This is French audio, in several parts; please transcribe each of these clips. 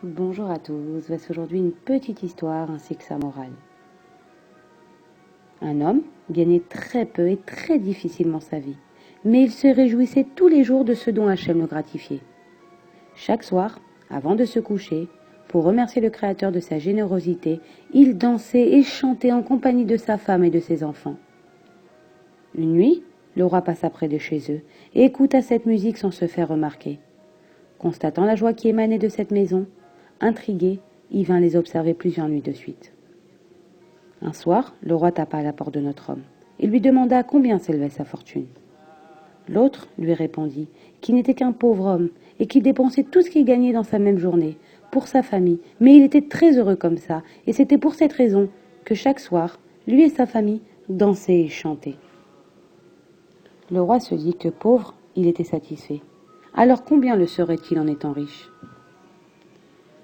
Bonjour à tous, voici aujourd'hui une petite histoire ainsi que sa morale. Un homme gagnait très peu et très difficilement sa vie, mais il se réjouissait tous les jours de ce dont Hachem le gratifiait. Chaque soir, avant de se coucher, pour remercier le Créateur de sa générosité, il dansait et chantait en compagnie de sa femme et de ses enfants. Une nuit, le roi passa près de chez eux et écouta cette musique sans se faire remarquer. Constatant la joie qui émanait de cette maison, intrigué, il vint les observer plusieurs nuits de suite. Un soir, le roi tapa à la porte de notre homme et lui demanda combien s'élevait sa fortune. L'autre lui répondit qu'il n'était qu'un pauvre homme et qu'il dépensait tout ce qu'il gagnait dans sa même journée pour sa famille, mais il était très heureux comme ça, et c'était pour cette raison que chaque soir, lui et sa famille dansaient et chantaient. Le roi se dit que pauvre, il était satisfait. Alors combien le serait-il en étant riche ?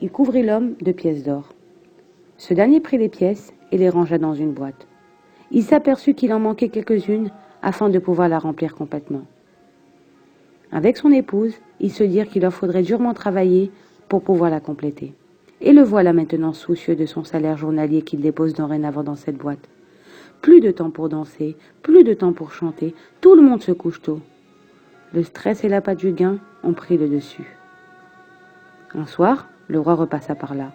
Il couvrit l'homme de pièces d'or. Ce dernier prit les pièces et les rangea dans une boîte. Il s'aperçut qu'il en manquait quelques-unes afin de pouvoir la remplir complètement. Avec son épouse, ils se dirent qu'il leur faudrait durement travailler pour pouvoir la compléter. Et le voilà maintenant soucieux de son salaire journalier qu'il dépose dorénavant dans cette boîte. Plus de temps pour danser, plus de temps pour chanter, tout le monde se couche tôt. Le stress et l'appât du gain ont pris le dessus. Un soir, le roi repassa par là.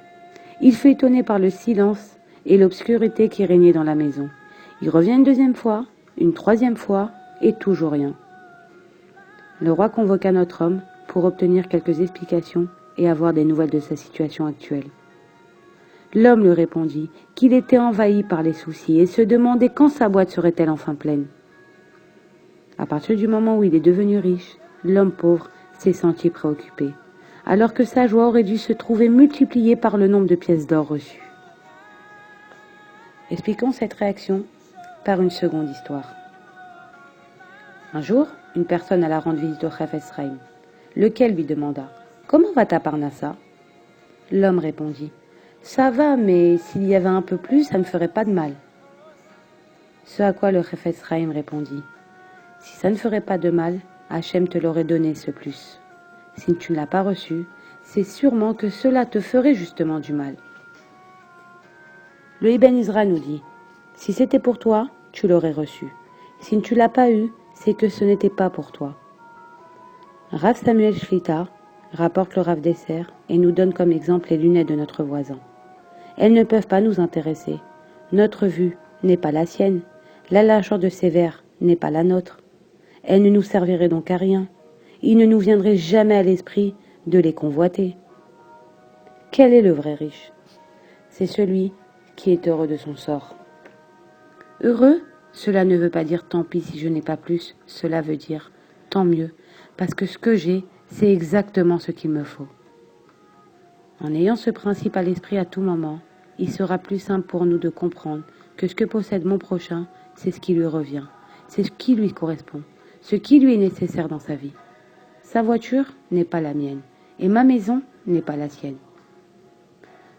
Il fut étonné par le silence et l'obscurité qui régnait dans la maison. Il revient une deuxième fois, une troisième fois, et toujours rien. Le roi convoqua notre homme pour obtenir quelques explications et avoir des nouvelles de sa situation actuelle. L'homme lui répondit qu'il était envahi par les soucis et se demandait quand sa boîte serait-elle enfin pleine. À partir du moment où il est devenu riche, l'homme pauvre s'est senti préoccupé, alors que sa joie aurait dû se trouver multipliée par le nombre de pièces d'or reçues. Expliquons cette réaction par une seconde histoire. Un jour, une personne alla rendre visite au Chafetz Chaim, lequel lui demanda « Comment va ta parnassa ?» L'homme répondit « Ça va, mais s'il y avait un peu plus, ça ne me ferait pas de mal. » Ce à quoi le Chafetz Chaim répondit « Si ça ne ferait pas de mal, Hachem te l'aurait donné ce plus. Si tu ne l'as pas reçu, c'est sûrement que cela te ferait justement du mal. » Le Ibn Ezra nous dit « Si c'était pour toi, tu l'aurais reçu. Si tu ne l'as pas eu, c'est que ce n'était pas pour toi. » Rav Samuel Shlita rapporte le Rav Desser et nous donne comme exemple les lunettes de notre voisin. Elles ne peuvent pas nous intéresser. Notre vue n'est pas la sienne. La largeur de ses verres n'est pas la nôtre. Elles ne nous serviraient donc à rien. Il ne nous viendrait jamais à l'esprit de les convoiter. Quel est le vrai riche ? C'est celui qui est heureux de son sort. Heureux, cela ne veut pas dire tant pis si je n'ai pas plus, cela veut dire tant mieux, parce que ce que j'ai, c'est exactement ce qu'il me faut. En ayant ce principe à l'esprit à tout moment, il sera plus simple pour nous de comprendre que ce que possède mon prochain, c'est ce qui lui revient, c'est ce qui lui correspond, ce qui lui est nécessaire dans sa vie. Sa voiture n'est pas la mienne, et ma maison n'est pas la sienne.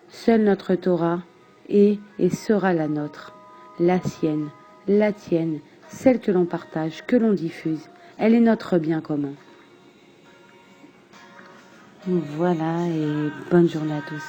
Seule notre Torah est et sera la nôtre, la sienne, la tienne, celle que l'on partage, que l'on diffuse. Elle est notre bien commun. Voilà, et bonne journée à tous.